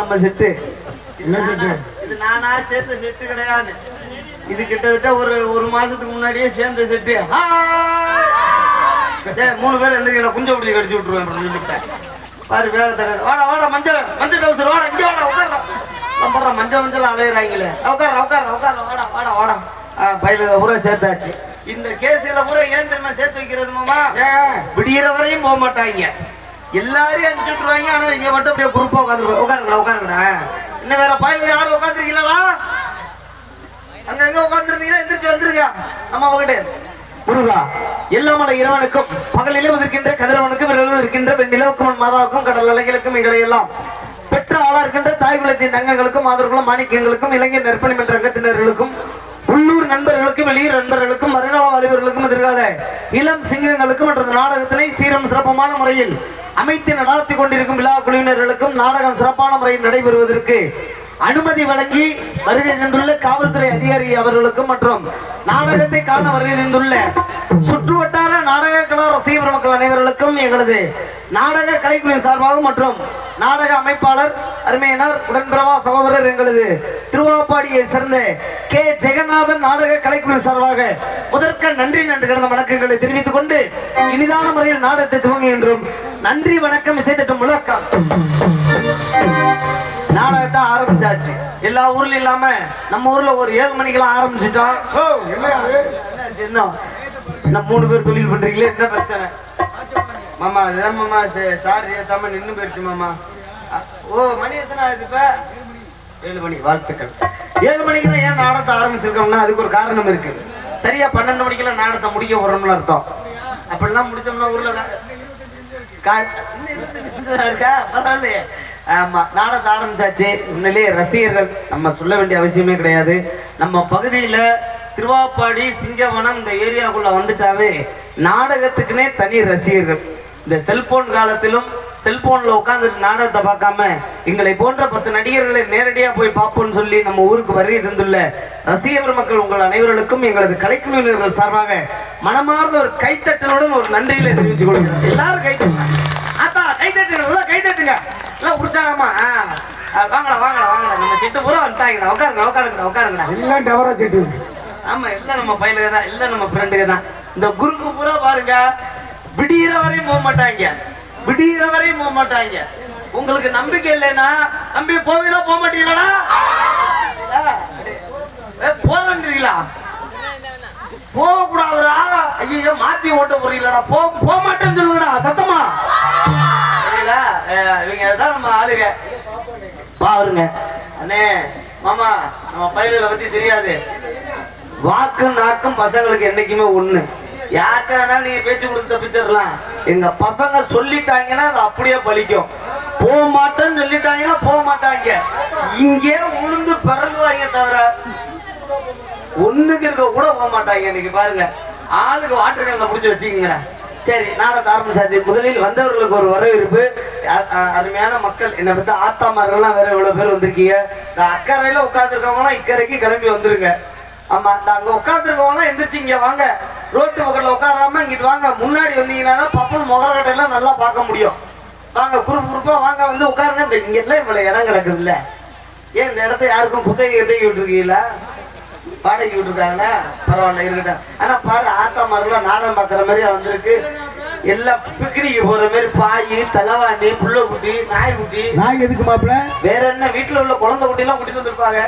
நம்ம செட்டு இது நானா சேர்த்த செட்டு கிடையாது. இது கிட்டத்தட்ட ஒரு மாசத்துக்கு முன்னாடியே சேர்ந்த செட்டு. 3 பேர் எந்திரிக்கல, குஞ்ச பிடி கடிச்சு விட்டுருவேன். பாரு வேகத்தை வாடா வாடா மஞ்சள் டவுசர் வாடா இங்க வாடா உட்கார நம்புற மஞ்சள் அலையிறாங்களே உட்கார வாடா வாடா வாடா. பயில பூரா சேர்த்தாச்சு. இந்த கேஸ்ல பூரா ஏன் தெரியுமா சேர்த்து வைக்கிறது மாமா? விடிகிற வரையும் போக மாட்டாங்க, எல்லாரையும் அனுப்பிச்சு விட்டுருவாங்க. ஆனா இங்க மட்டும் அப்படியே குரூப்பா உட்காருங்கடா. இன்னும் வேற பயில யாரும் உட்காந்துருக்கீங்களா? அங்க உட்காந்துருந்தீங்கன்னா எந்திரிச்சு வந்துருங்க. நம்ம அவகிட்ட முருகா எல்லாமலை இறைவனுக்கும் பகலிலே உதிர்க்கின்ற கதிரவனுக்கும் இரவில் இருக்கின்ற வெண்ணிலவுக்கும் மாதாவுக்கும் கடல் அலைகளுக்கும் எங்களை எல்லாம் பெற்ற ஆளா இருக்கின்ற தாய் குலத்தின் தங்கங்களுக்கும் மாதர்களும் மாணிக்கங்களுக்கும் இளைஞர் நற்பணி மன்ற அங்கத்தினர்களுக்கும் உள்ளூர் நண்பர்களுக்கும் வெளியூர் நண்பர்களுக்கும் வருங்கால வாலிபர்களுக்கும் எதிர்கால இளம் சிங்கங்களுக்கும் மற்ற நாடகத்தினை சீரம் சிறப்பமான முறையில் அமைத்து நடாத்தி கொண்டிருக்கும் விழா குழுவினர்களுக்கும் நாடகம் சிறப்பான முறையில் நடைபெறுவதற்கு அனுமதி வழங்கி வருகை தந்துள்ள காவல்துறை அதிகாரி அவர்களுக்கும் மற்றும் நாடகத்தை காண வருகை தந்துள்ள சுற்றுவட்டார நாடக கலா ரசிகர் மக்கள் அனைவர்களுக்கும் எங்களது நாடக கலைக்குழு சார்பாக மற்றும் நாடக அமைப்பாளர் அருமையினர் உடன்பிறவா சகோதரர் எங்களது திருவாப்பாடியை சேர்ந்த கே ஜெகநாதன் நாடக கலைக்குழு சார்பாக முதற்க நன்றி கிடந்த வணக்கங்களை தெரிவித்துக் கொண்டு இனிதான முறையில் நாடகத்தை துவங்க என்றும் நன்றி வணக்கம் இசைத்திட்டம் முழக்கம். நாடகத்தை ஆரம்பிச்சாச்சு. எல்லா ஊர்ல இல்லாம நம்ம ஊர்ல ஒரு 7 மணிக்கெல்லாம் ஆரம்பிச்சுட்டோம். நம்ம 3 பேர் தொழில் பண்றீங்களே, என்ன பிரச்சனை மாமா? அதுதான் மாமா சார் ஏத்தாம நின்று போயிடுச்சு மாமா. மணி எத்தனை ஆகுது இப்ப? 7 மணி. வாழ்த்துக்கள். 7 மணிக்கு தான் ஏன் நாடகத்தை ஆரம்பிச்சிருக்கோம்னா அதுக்கு ஒரு காரணம் இருக்கு. சரியா 12 மணிக்கெல்லாம் நாடகத்தை முடிக்க போறோம்னு அர்த்தம். அப்படிலாம் முடிச்சோம்னா ஊர்ல இருக்கா பரவாயில்லையே. ஆமா நாடகத்தை ஆரம்பிச்சாச்சு. உண்மையிலேயே ரசிகர்கள் நம்ம சொல்ல வேண்டிய அவசியமே கிடையாது. நம்ம பகுதியில திருவாப்பாடி சிங்கவனம் இந்த ஏரியாக்குள்ள வந்துட்டாவே நாடகத்துக்குன்னே தனி ரசிகர்கள். இந்த செல்போன் காலத்திலும் செல்போன்ல உட்காந்துட்டு நாடகத்தை பார்க்காம எங்களை போன்ற 10 நடிகர்களை நேரடியா போய் பார்ப்போம்னு சொல்லி நம்ம ஊருக்கு வருகை தந்துள்ள ரசிகர் மக்கள் உங்கள் அனைவர்களுக்கும் எங்களது கலைக்குழுவினர்கள் சார்பாக மனமார்ந்த ஒரு கைத்தட்டலுடன் ஒரு நன்றிகளை தெரிவித்துக் கொள்கிறோம். எல்லாரும் கைத்தட்டுங்க, கைத்தட்டுங்க, எல்லாம் கைத்தட்டுங்க, எல்லாம் உற்சாகமா. வாங்கடா வாங்கடா வாங்கடா, நம்ம சிட்டு பூரா வந்துட்டாங்கடா. உட்காருங்கடா எல்லாம் டவரா சிட்டு. ஆமா எல்லாம் நம்ம பையனுக்கு தான், எல்லாம் நம்ம ஃப்ரெண்டுக்கு தான். இந்த குரூப் பூரா பாருங்க விடிகிற வரையும் போக மாட்டாங்க. உங்களுக்கு நம்பிக்கை இல்லைன்னா நம்பி போவீங்களா போக மாட்டீங்களா? போறீங்களா? போக கூடாதுடா. ஐயோ மாத்தி ஓட்ட போறீங்களா? போக மாட்டேன்னு சொல்லுங்கடா சத்தமா. இவங்க தான் நம்ம ஆளுங்க பாருங்க. அண்ணே மாமா நம்ம பயிர்களை பத்தி தெரியாது. வாக்கும் நாக்கும் பசங்களுக்கு என்னைக்குமே ஒண்ணு. யார்கிட்ட வேணாலும் நீங்க பேச்சு கொடுத்து தப்பிச்சிடலாம். எங்க பசங்க சொல்லிட்டாங்கன்னா அது அப்படியே பலிக்கும். போக மாட்டேன்னு சொல்லிட்டாங்கன்னா போக மாட்டாங்க. இங்கே உளுந்து பிறகுவாங்க தவிர ஒண்ணுக்கு இருக்க கூட போக மாட்டாங்க. இன்னைக்கு பாருங்க ஆளுக்கு வாட்டர் கேன்ல முடிச்சு வச்சுக்கங்க. சரி, நாடகத்தை ஆரம்பிச்சாச்சு. முதலில் வந்தவர்களுக்கு ஒரு வரவேற்பு. அருமையான மக்கள், என்னை பத்தி ஆத்தாமார்கள்லாம் வேற இவ்வளவு பேர் வந்திருக்கீங்க. இந்த அக்கறையில உட்காந்துருக்கவங்களாம் இக்கரைக்கு கிளம்பி வந்துருங்க. ஆமா, இந்த அங்க உட்காந்துருக்கவங்களாம் எந்திரிச்சு இங்க வாங்க. ரோட்டு பக்கத்துல உட்காராம இங்கிட்டு வாங்க. முன்னாடி வந்தீங்கன்னா தான் பப்பன் முகரக்கட்டையெல்லாம் நல்லா பார்க்க முடியும். வாங்க, குறுப்பு குறுப்பா வாங்க, வந்து உட்காருங்க. இந்த இங்க எல்லாம் இவ்வளவு இடம் கிடக்குது இல்ல? ஏன் இந்த இடத்த யாருக்கும் குத்தகை விட்டுருக்கீங்களா? வாடகைக்கு விட்டுருக்காங்களா? பரவாயில்ல, இருக்கட்டும். ஆனா பாரு, ஆட்டமாரெல்லாம் நாடகம் பார்க்குற மாதிரியா வந்திருக்கு. எல்லாம் பிக்னிக்கு போற மாதிரி பாய், தலைவாண்டி, புள்ள குட்டி, நாய் குட்டி. நாய் எதுக்கு மாப்பிள்ள? வேற என்ன, வீட்டுல உள்ள குழந்தை குட்டி எல்லாம் கூட்டிட்டு வந்திருப்பாங்க.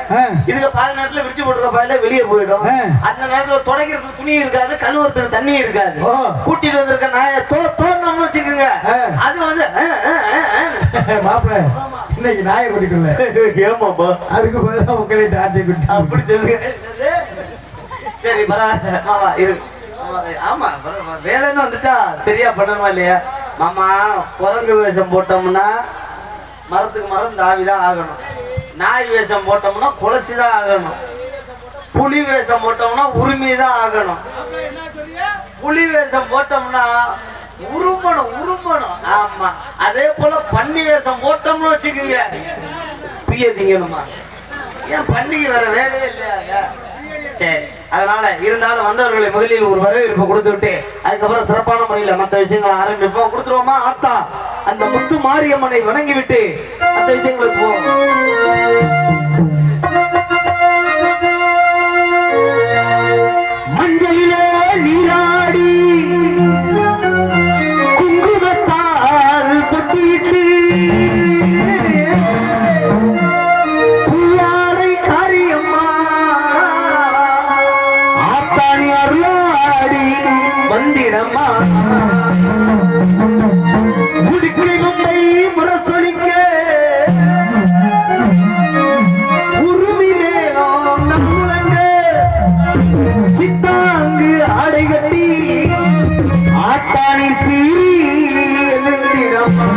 இதுக்கு பாதி நேரத்துல விரிச்சு போட்டுருக்க பாயில வெளியே போயிடும். அந்த நேரத்துல தொடக்கிறதுக்கு துணி இருக்காது, கழுவுறதுக்கு தண்ணி இருக்காது. கூட்டிட்டு வந்திருக்க நாயை தோணும்னு வச்சுக்கோங்க. அது வந்து மாப்பிள்ள இன்னைக்கு நாயை குடிக்கல. ஏமாப்பா, அதுக்கு பதிலாக உங்களை ஆட்சி குட்டி அப்படி சொல்லுங்க. சரி, பரவாயில்ல மாமா இருக்கு. ஆமா, வேலைன்னு வந்துட்டா சரியா பண்ணணுமா இல்லையா? மாமா, குரங்கு வேஷம் போட்டோம்னா மரத்துக்கு மரம் தாவிதான் ஆகணும். நாய் வேஷம் போட்டோம்னா குலைச்சுதான் ஆகணும். புலி வேஷம் போட்டோம்னா உரிமைதான் ஆகணும். புலி வேஷம் போட்டோம்னா உரும்பணும். ஆமா, அதே போல பன்னி வேஷம் போட்டோம்னு வச்சுக்கோங்க, பிய திங்கணுமா? ஏன் பண்டிகை வேற வேலையே இல்லையா? சரி, அதனால இருந்தாலும் வந்தவர்களை முதலில் ஒரு வரவேற்பு கொடுத்து விட்டு அதுக்கப்புறம் சிறப்பான முறையில் மற்ற விஷயங்களை ஆரம்பிப்போம். கொடுத்துருவோமா? ஆத்தா அந்த முத்து மாரியம்மனை வணங்கி விட்டு மற்ற விஷயங்களுக்கு போவோம். மஞ்சளிலே நீராடி குங்குமத்தால் பொட்டிட்டு வந்திடம்மா குடிக்கை மும்பை முரசொலிக்க உருமி மேலும் நம்முழங்க சித்தாங்கு ஆடை கட்டி ஆட்டாணி சீறி எழுந்திடம்மா.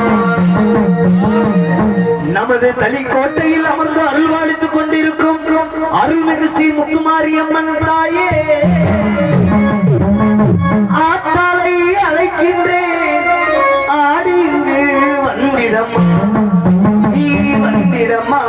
நமது தளிக்கோட்டையில் அமர்ந்து அருள்வாளித்துக் கொண்டிருக்கும் அருள்மிகு ஸ்ரீ முத்துமாரியம்மன் தாயே, ஆத்தாலை அழைக்கின்றேன், ஆடி இங்கு வந்திடம்மா, நீ வந்திடம்மா.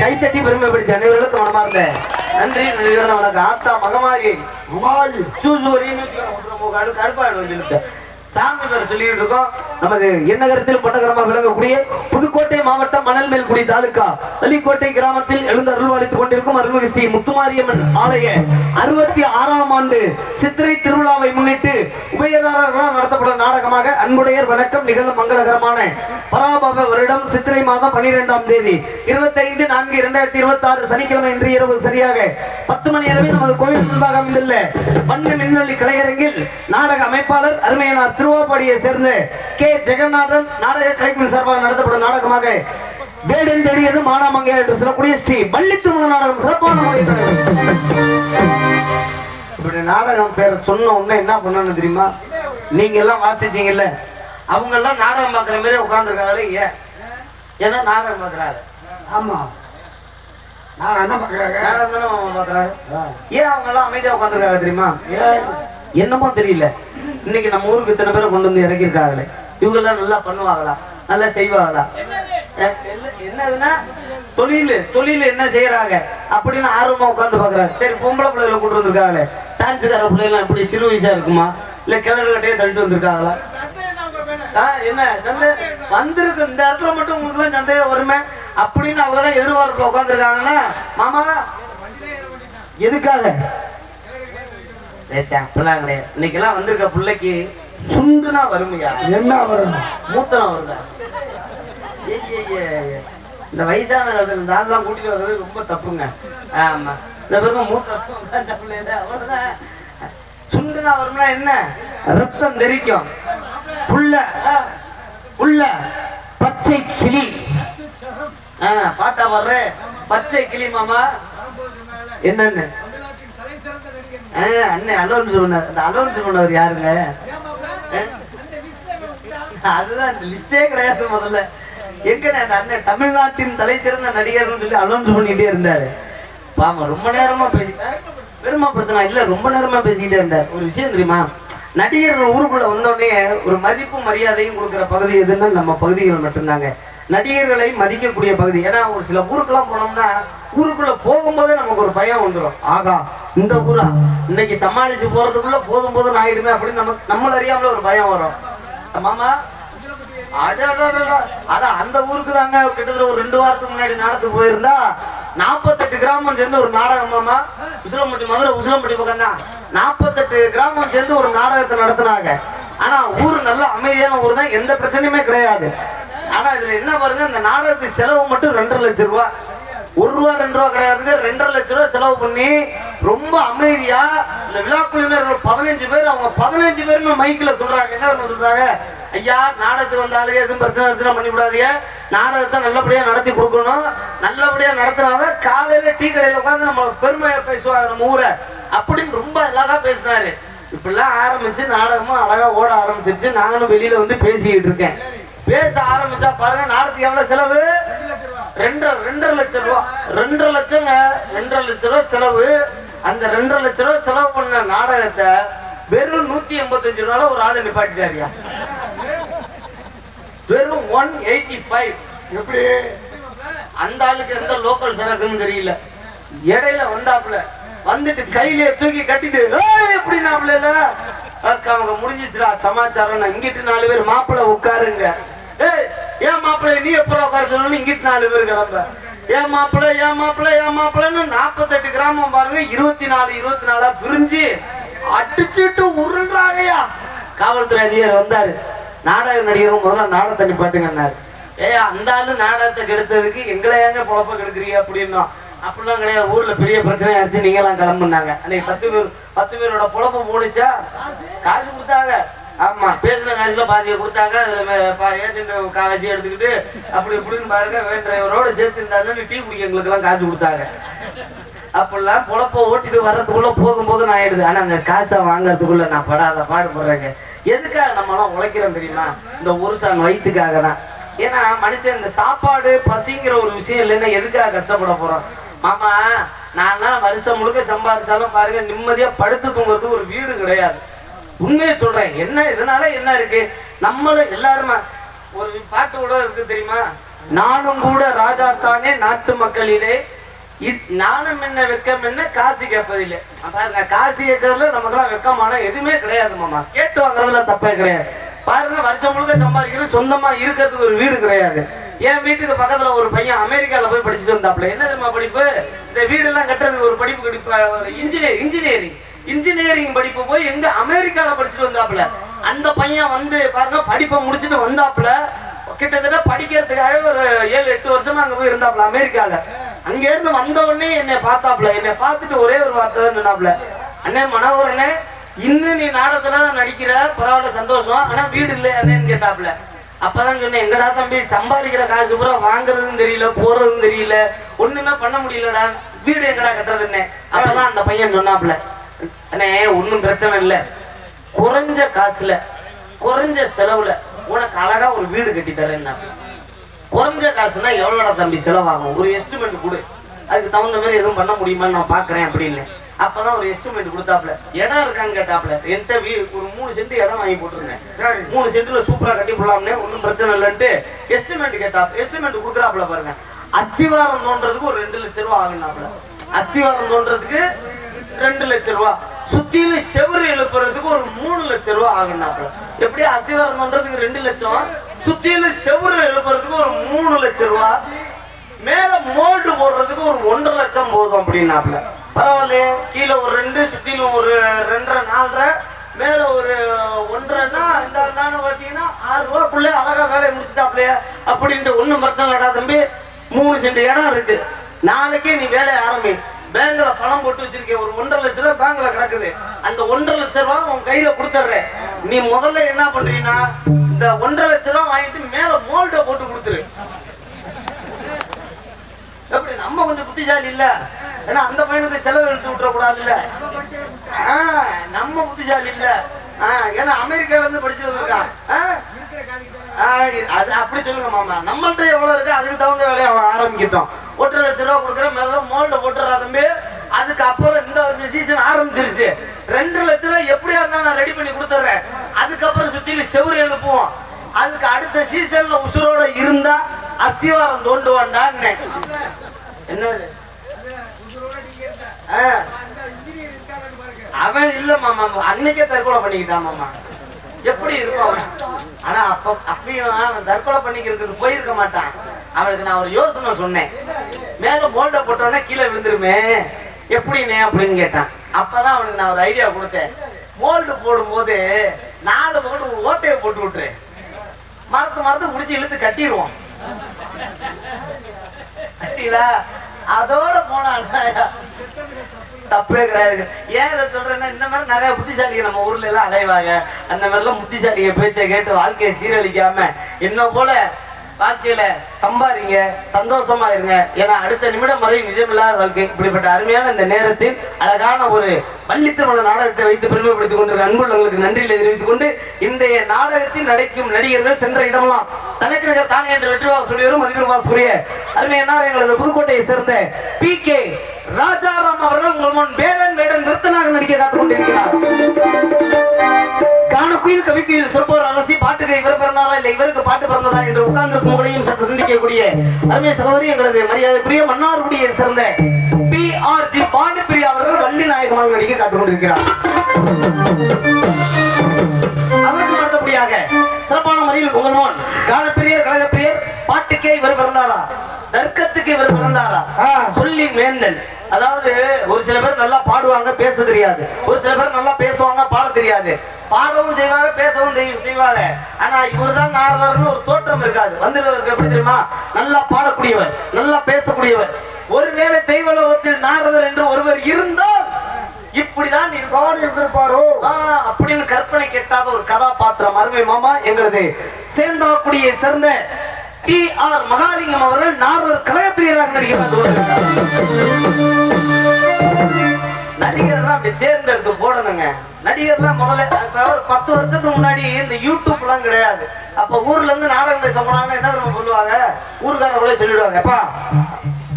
கைத்தட்டி பெருமைப்படுத்தி அனைவர்களுக்கும் மனமார்ந்த நன்றி. ஆத்தா மகமாரி கடுப்பாடு சாமி பேர் சொல்லிட்டு இருக்கோம். நமது எண்ணகரத்தில் பட்டகரமாக விளங்கக்கூடிய புதுக்கோட்டை மாவட்டம் மணல்மேல்குடி தாலுகா தளிக்கோட்டை கிராமத்தில் எழுந்து அருள்வாளித்துக் கொண்டிருக்கும் அருள்மிகு ஸ்ரீ முத்துமாரியம்மன் ஆலய 66ஆம் ஆண்டு சித்திரை திருவிழாவை முன்னிட்டு உபயதாரர்களால் நடத்தப்படும் நாடகமாக அன்புடையர் வணக்கம் நிகழும் மங்களகரமான பராபவ வருடம் சித்திரை மாதம் 12ஆம் தேதி 25/4/2026 சனிக்கிழமை இன்று இரவு சரியாக 10 மணி அளவில் நமது கோவில் முன்பாக அமைந்துள்ள வண்ண மின்னொலி கலையரங்கில் நாடக அமைப்பாளர் அருமையனார் திருவாப்பாடியை சேர்ந்த கே ஜெகநாதன் நாடக கலைக்குழு சார்பாக நடத்தப்படும் நாடகமாக வேடன் தேடியது மானாமங்கை என்று சொல்லக்கூடிய ஸ்ரீ வள்ளி திருமண நாடகம் சிறப்பான முறையில் இப்படி நாடகம் பேர் சொன்ன உடனே என்ன பண்ணணும் தெரியுமா? நீங்க எல்லாம் வாசிச்சீங்கல்ல, அவங்க எல்லாம் நாடகம் பார்க்குற மாதிரி உட்கார்ந்துருக்காங்களே. ஏன்னா நாடகம் பார்க்குறாரு. ஆமா, நாடகம் தான் பார்க்குறாங்க. நாடகம் தானே பார்க்குறாரு. ஏன் அவங்க எல்லாம் அமைதியா உட்காந்துருக்காங்க தெரியுமா? என்னமோ தெரியல, இன்னைக்கு நம்ம ஊருக்கு இத்தனை பேரை கொண்டு வந்து இறக்கிருக்காங்களே, இவங்க எல்லாம் நல்லா பண்ணுவாங்களா, நல்லா செய்வாங்களா, என்னதுன்னா தொழில் என்ன செய்யறாங்க அப்படின்னு ஆர்வமா உட்காந்து பாக்குறாங்க. சரி, பொம்பளை பிள்ளைகளை கூட்டு வந்திருக்காங்களே, டான்ஸுக்கார பிள்ளைலாம் இப்படி சிறு வயசா இருக்குமா, இல்ல கிளறு கட்டையே தள்ளிட்டு வந்திருக்காங்களா? என்ன சந்தை வந்திருக்கு, இந்த இடத்துல மட்டும் உங்களுக்கு எல்லாம் சந்தையில வருமே அப்படின்னு அவங்க எல்லாம் எதிர்பார்ப்புல உட்காந்துருக்காங்கன்னா, மாமா எதுக்காக அப்படிலாம் கிடையாது. இன்னைக்கு எல்லாம் வந்திருக்க பிள்ளைக்கு சுண்டுனா வருமையா, என்ன வரும், மூத்தனம் வருதா? இந்த வயசான தான் கூட்டிட்டு வர்றது ரொம்ப தப்புங்க. ஆமா, இந்த பிறகு மூத்த பிள்ளை அவ்வளவுதான். சுண்டுனா வரும்னா என்ன, ரத்தம் தெரிக்கும். புள்ள பச்சை கிளி. பாட்டா வர்ற பச்சை கிளி மாமா என்னன்னு அண்ணன் அலோன்ஸ் சொன்னார். அந்த அலோன்ஸ் சொன்னவர் யாருங்க? அதுதான் லிஸ்டே கிடையாது. முதல்ல எங்கன்னு அந்த அண்ணன் தமிழ்நாட்டின் தலை சிறந்த நடிகர்னு சொல்லி அலோன்ஸ் பண்ணிட்டே இருந்தாரு. பாமா ரொம்ப நேரமா பேசிட்டேன், பெருமைப்படுத்தினா இல்ல, ரொம்ப நேரமா பேசிக்கிட்டே இருந்தார். ஒரு விஷயம் தெரியுமா, நடிகர்கள் ஊருக்குள்ள வந்தோடனே ஒரு மதிப்பும் மரியாதையும் கொடுக்குற பகுதி எதுன்னா நம்ம பகுதிகள் மட்டும்தாங்க. நடிகர்களை மதிக்கக்கூடிய பகுதி. ஏன்னா ஒரு சில ஊருக்கெல்லாம் போனோம்னா ஊருக்குள்ள போகும்போதே நமக்கு ஒரு பயம் வந்துடும். ஆகா, இந்த ஊரா இன்னைக்கு சமாளிச்சு போறதுக்குள்ள போதும் ஆயிடுமே அப்படின்னு நம்மள அறியாமல ஒரு பயம் வரும். மாமா அந்த ஊருக்கு தாங்க கிட்டத்தட்ட ஒரு 2 வாரத்துக்கு முன்னாடி நாடகத்துக்கு போயிருந்தா 48 கிராமம் சேர்ந்து ஒரு நாடகம். மாமா உசிலம்பட்டி, மதுரை உசிலம்பட்டி பக்கம் தான் 48 கிராமம் சேர்ந்து ஒரு நாடகத்தை நடத்தினாங்க. ஆனா ஊர் நல்ல அமைதியான ஊர் தான், எந்த பிரச்சனையுமே கிடையாது. ஆனா இதுல என்ன பாருங்க, இந்த நாடகத்துக்கு செலவு மட்டும் 2.5 லட்சம் ரூபாய். 1 ரூபா 2 ரூபா கிடையாதுங்க, 2.5 லட்சம் ரூபாய் செலவு பண்ணி ரொம்ப அமைதியா இந்த விழா குழுவினர்கள் 15 பேர், அவங்க 15 பேருமே மைக்கில் சொல்றாங்க. என்ன சொல்றாங்க, ஐயா நாடகத்துக்கு வந்தாலே எதுவும் பிரச்சனை பிரச்சனை பண்ணிவிடாதீங்க, நாடகத்தை நல்லபடியா நடத்தி கொடுக்கணும், நல்லபடியா நடத்தினாதான் காலையில டீ கடையில உட்காந்து நம்ம பெருமையா பேசுவாங்க நம்ம ஊரை அப்படின்னு ரொம்ப அழகா பேசினாரு. இப்படிலாம் ஆரம்பிச்சு நாடகமும் அழகா ஓட ஆரம்பிச்சிருச்சு. நானும் வெளியில வந்து பேசிக்கிட்டு இருக்கேன். பேச ஆரம்பிச்சா பாருங்க, நாடகத்துக்கு எவ்வளவு செலவு, 2.5 லட்சம் ரூபாய். 2.5 லட்சங்க, 2.5 லட்சம் ரூபாய் செலவு. அந்த 2.5 லட்சம் ரூபாய் செலவு பண்ண நாடகத்தை வெறும் 185 ரூபாய் ஒரு ஆளு நிப்பாட்டிட்டாரியா. வெறும் 185. எப்படி அந்த ஆளுக்கு எந்த லோக்கல் சரக்குன்னு தெரியல. இடையில வந்தாப்புல வந்துட்டு கையில தூக்கி கட்டிட்டு எப்படின்னாப்புல அவங்க முடிஞ்சிச்சுடா சமாச்சாரம். இங்கிட்டு 4 பேர் மாப்பிள்ள உட்காருங்க. ஏன் மாப்பிள்ள நீ எப்பறம் உட்கார சொல்லணும், இங்கிட்டு 4 பேர் கிளம்ப. ஏன் மாப்பிள்ள ஏன் மாப்பிள்ள ஏன் மாப்பிள்ளன்னு 48 கிராமம் பாருங்க, 24 பிரிஞ்சு அடிச்சுட்டு உருள்றாங்கயா. காவல்துறை அதிகாரி வந்தாரு. நாடக நடிகரும் முதல்ல நாடகத்தை நிப்பாட்டுங்கன்னாரு. அந்த ஆளு நாடகத்தை கெடுத்ததுக்கு எங்களை ஏங்க பொழப்ப கெடுக்குறீங்க அப்படின்னா, அப்படிலாம் கிடையாது, ஊர்ல பெரிய பிரச்சனை ஆயிடுச்சு, நீங்க எல்லாம் கிளம்புனாங்க. அன்னைக்கு 10 பேரோட பொழப்ப போனிச்சா, காசு கொடுத்தாங்க. ஆமா, பேசின காசுல பாதியை கொடுத்தாங்க. அதுல ஏஜென்ட் காசு எடுத்துக்கிட்டு அப்படி இப்படின்னு பாருங்க, வேன் டிரைவரோட சேர்த்து இருந்தாலும் டீ குடிக்க எங்களுக்கு எல்லாம் காசு கொடுத்தாங்க. அப்படிலாம் பொழப்ப ஓட்டிட்டு வர்றதுக்குள்ள போதும் ஆயிடுது. ஆனா அந்த காசை வாங்கறதுக்குள்ள நான் படாத பாடுபடுறேங்க. எதுக்காக நம்மளாம் உழைக்கிறோம் தெரியுமா? இந்த ஒரு சான் வயிற்றுக்காக தான். ஏன்னா மனுஷன் இந்த சாப்பாடு பசிங்கிற ஒரு விஷயம் இல்லைன்னா எதுக்காக கஷ்டப்பட போறோம்? மாமா நான்லாம் வருஷம் முழுக்க சம்பாதிச்சாலும் பாருங்க, நிம்மதியா படுத்து தூங்குறதுக்கு ஒரு வீடு கிடையாது. உண்மையை சொல்றேன். என்ன இதனால என்ன இருக்கு, நம்மளும் எல்லாருமா ஒரு பாட்டு கூட இருக்கு தெரியுமா, நானும் கூட ராஜா தானே நாட்டு மக்களிலே, நானும் என்ன வெக்கம் என்ன காசு கேட்பதில்லை. பாருங்க, காசு கேட்கறதுல நமக்குலாம் வெக்கமான எதுவுமே கிடையாது மாமா. கேட்டு வாங்குறதுல தப்பே கிடையாது. பாருங்க வருஷம் முழுக்க சம்பாதிக்கிற சொந்தமா இருக்கிறதுக்கு ஒரு வீடு கிடையாது. என் வீட்டுக்கு பக்கத்துல ஒரு பையன் அமெரிக்கால போய் படிச்சுட்டு வந்தாப்புல. என்ன தெரியுமா படிப்பு? இந்த வீடெல்லாம் கட்டுறதுக்கு ஒரு படிப்பு, இன்ஜினியரிங் படிப்பு போய் எங்க அமெரிக்கால படிச்சுட்டு வந்தாப்புல. அந்த பையன் வந்து பாருங்க படிப்பை முடிச்சுட்டு வந்தாப்புல. கிட்டத்தட்ட படிக்கிறதுக்காக ஒரு 7-8 வருஷமா அங்க போய் இருந்தாப்புல அமெரிக்கால. அங்க இருந்து வந்த உடனே என்னை பார்த்தாப்புல. என்னை பார்த்துட்டு ஒரே ஒரு வார்த்தை தான் சொன்னாப்புல, அண்ணே மனோகரனே, இன்னும் நீ நாடகத்துல நடிக்கிற, பரவாயில்ல சந்தோஷம், ஆனா வீடு இல்லை அண்ணேன்னு கேட்டாப்புல. அப்பதான் சொன்னேன், எங்கடா தம்பி சம்பாதிக்கிற காசு பூரா வாங்குறதுன்னு தெரியல, போறதுன்னு தெரியல, ஒண்ணுமே பண்ண முடியலடா, வீடு எங்கடா கட்டுறதுன்னு. அப்பதான் அந்த பையன் சொன்னாப்புல, அண்ணே ஒன்னும் பிரச்சனை இல்லை, குறைஞ்ச காசுல குறைஞ்ச செலவுல உனக்கு அழகா ஒரு வீடு கட்டி தரேன்னா. குறைஞ்ச காசுனா எவ்வளோடா தம்பி செலவாகும், ஒரு எஸ்டிமேட் கொடு, அதுக்கு தகுந்த மாதிரி எதுவும் பண்ண முடியுமான்னு நான் பாக்குறேன் அப்படின்னு. அப்பதான் ஒரு எஸ்டிமேட் கொடுத்தாப்புல. இடம் இருக்கான்னு கேட்டாப்புல. என்கிட்ட ஒரு 3 சென்ட் இடம் வாங்கி போட்டுருந்தேன், 3 சென்ட்ல சூப்பரா கட்டி போடலாம்னே, ஒன்றும் பிரச்சனை இல்லைன்ட்டு எஸ்டிமேட் கேட்டாப்புல. எஸ்டிமேட் கொடுக்குறாப்புல பாருங்க. அஸ்திவாரம் தோன்றதுக்கு ஒரு 2 லட்சம் ரூபா ஆகுனாப்புல. அஸ்திவாரம் தோன்றதுக்கு 2 லட்சம் ரூபா, சுத்தியில செவரு எழுப்புறதுக்கு ஒரு 3 லட்சம் ரூபா ஆகுனாப்புல. எப்படி அஸ்திவாரம் தோன்றதுக்கு 2 லட்சம், சுத்தியில செவரு எழுப்புறதுக்கு ஒரு 3 லட்சம் ரூபா, மேல மோல்டு போடுறதுக்கு ஒரு 1.5 லட்சம் போதும் அப்படின்னாப்புல. பரவாயில்லையே, கீழே ஒரு 2, சுத்திலும் ஒரு 2.5 4.5, மேல ஒரு 1.5ன்னா இந்த பாத்தீங்கன்னா 6 ரூபாக்குள்ளே அழகா வேலையை முடிச்சுட்டாப்லையே அப்படின்ட்டு. ஒன்றும் பிரச்சனை இல்லடா தம்பி, 3 சென்ட் இடம் இருக்கு, நாளைக்கே நீ வேலையை ஆரம்பி. பேங்க்ல பணம் போட்டு வச்சிருக்கேன், ஒரு 1.5 லட்சம் ரூபாய் பேங்க்ல கிடக்குது, அந்த 1.5 லட்சம் ரூபாய் உன் கையில கொடுத்துட்றேன். நீ முதல்ல என்ன பண்றீங்கன்னா இந்த 1.5 லட்சம் ரூபாய் வாங்கிட்டு மேல மோல்ட போட்டு கொடுத்துரு. எப்படி நம்ம கொஞ்சம் புத்திசாலி இல்ல, ஏன்னா அந்த பையனுக்கு செலவு எடுத்து விட்டுற கூடாது இல்ல, நம்ம புத்திசாலி இல்ல, ஏன்னா அமெரிக்கால இருந்து படிச்சு வந்திருக்கான். அது அப்படி சொல்லுங்க மாமா, நம்மள்ட்ட எவ்வளவு இருக்கு அதுக்கு தகுந்த வேலையை ஆரம்பிக்கிட்டோம். 1.5 லட்சம் ரூபாய் கொடுக்குற மேல மோல்ட போட்டுறா தம்பி. அதுக்கு அப்புறம் இந்த சீசன் ஆரம்பிச்சிருச்சு, 2 லட்சம் ரூபாய் எப்படியா இருந்தா நான் ரெடி பண்ணி கொடுத்துட்றேன். அதுக்கப்புறம் சுத்தில செவரு எழுப்புவோம். அதுக்கு அடுத்த சீசன்ல உசுரோட இருந்தா அஸ்திவாரம் தோண்டுவான்டான்னு. என்னது அவன் இல்ல மாமா, அன்னைக்கே தற்கொலை பண்ணிக்கிட்டான் மாமா. எப்படி இருப்பான்? ஆனா அப்பயும் அவன் தற்கொலை பண்ணிக்கிறதுக்கு போயிருக்க மாட்டான். அவனுக்கு நான் ஒரு யோசனை சொன்னேன், மேல மோல்ட போட்டோன்னா கீழே விழுந்துருமே எப்படின்னே அப்படின்னு கேட்டான். அப்பதான் அவனுக்கு நான் ஒரு ஐடியா கொடுத்தேன், மோல்டு போடும்போது 4 மோல்டு ஒரு ஓட்டையை போட்டு விட்டுரு, மரத்து முடிச்சு இழுத்து கட்டிடுவோம். கட்டிலா அதோட போனா தப்பே கிடையாது. ஏன் இதை சொல்றேன்னா, இந்த மாதிரி நிறைய புத்திசாலிகள் நம்ம ஊர்ல எல்லாம் அலைவாங்க. அந்த மாதிரிலாம் புத்திசாலிய பேச்சை கேட்டு வாழ்க்கையை சீரழிக்காம என்ன போல வாழ்க்கையில சம்பாதிங்க, சந்தோஷமா இருங்க. ஏன்னா அடுத்த நிமிடம் வரை நிஜமில்லாத வாழ்க்கை. இப்படிப்பட்ட அருமையான இந்த நேரத்தில் அழகான ஒரு பள்ளித்திருமண நாடகத்தை வைத்து பெருமைப்படுத்திக் கொண்டு அன்புள்ளவங்களுக்கு நன்றிகளை தெரிவித்துக் கொண்டு, இன்றைய நாடகத்தில் நடிக்கும் நடிகர்கள் சென்ற இடமெல்லாம் தனக்கு நகர் தானே என்று வெற்றிவாக சொல்லிவரும் மதிப்பிற்குரிய அருமையான எங்களது புதுக்கோட்டையை சேர்ந்த PK ராஜாராம் அவர்கள் உங்கள் முன் வேலன் வேடன் நிறுத்தனாக நடிக்க காத்துக் கொண்டிருக்கிறார். காணக்குயில் கவிக்குயில் சொற்போர் அரசி பாட்டுக்கு இவர் பிறந்தாரா இல்லை இவருக்கு பாட்டு பிறந்ததா என்று உட்கார்ந்து உங்களையும் சற்று சிந்திக்கக்கூடிய அருமை சகோதரி எங்களது மரியாதைக்குரிய மன்னார்குடியை சேர்ந்த PRG பாண்டிப்பிரியா அவர்கள் வள்ளி நாயகமாக நடிக்க காத்துக் கொண்டிருக்கிறார். அதற்கு அடுத்தபடியாக சிறப்பான முறையில் உங்கள் முன் காணப்பிரியர் கழகப்பிரியர் பாட்டுக்கே இவர் பிறந்தாரா, தர்க்கத்துக்கு இவர் பிறந்தாரா, சொல்லி மேந்தன். அதாவது ஒரு சில பேர் நல்லா பாடுவாங்க, பேச தெரியாது. ஒரு சில பேர் நல்லா பேசுவாங்க, பாட தெரியாது. பாடவும் செய்வாங்க, பேசவும் செய்வாங்க. ஆனா இவர்தான் நாரதர்னு ஒரு தோற்றம் இருக்காது. வந்துள்ளவருக்கு எப்படி தெரியுமா, நல்லா பாடக்கூடியவர், நல்லா பேசக்கூடியவர். ஒருவேளை தெய்வலோகத்தில் நாரதர் என்று ஒருவர் இருந்தால் இப்படிதான் இருப்பாரோ அப்படின்னு கற்பனை கெட்டாத ஒரு கதாபாத்திரம். அருமை மாமா எங்களது சேர்ந்தாக்குடியை சேர்ந்த TR மகாலிங்கம் அவர்கள் நாரதர் கழகப்பிரியராக நடிகர்லாம் அப்படி தேர்ந்தெடுத்து போடணுங்க. நடிகர்லாம் முதல்ல ஒரு 10 வருஷத்துக்கு முன்னாடி இந்த யூடியூப் எல்லாம் கிடையாது. அப்ப ஊர்ல இருந்து நாடகம் பேச போனாங்கன்னா என்ன தெரியுமா சொல்லுவாங்க, ஊருக்காரர்களே சொல்லிடுவாங்க, எப்பா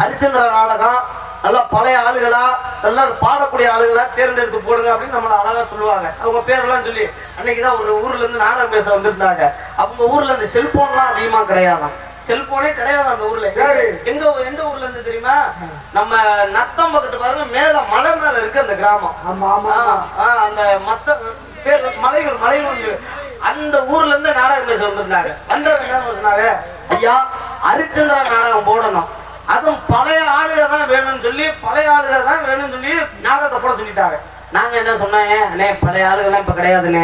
ஹரிச்சந்திர நாடகம் நல்லா பழைய ஆளுகளா, நல்லா பாடக்கூடிய ஆளுகளா தேர்ந்தெடுத்து போடுங்க அப்படின்னு நம்மள அழகா சொல்லுவாங்க. அவங்க பேரெல்லாம் சொல்லி அன்னைக்குதான் ஒரு ஊர்ல இருந்து நாடகம் பேச வந்திருந்தாங்க. அவங்க ஊர்ல இந்த செல்போன்லாம் அதிகமா கிடையாதான், செல்போனே கிடையாது அந்த ஊர்ல. எந்த ஊர்ல இருந்து தெரியுமா, நம்ம நத்தம் பக்கத்து பாருங்க, மேல மலை மேல இருக்கு அந்த கிராமம். அந்த மத்த பேர் மலைகள் அந்த ஊர்ல இருந்து நாடகம் பேச வந்திருந்தாங்க. வந்தவங்க என்ன சொன்னாங்க, ஐயா ஹரிச்சந்திரா நாடகம் போடணும், அதுவும் பழைய ஆளுக தான் வேணும்னு சொல்லி நாடகத்தை போட சொல்லிட்டாங்க. நாங்க என்ன சொன்னாங்க, அண்ணே பழைய ஆளுகள்லாம் இப்ப கிடையாதுண்ணே,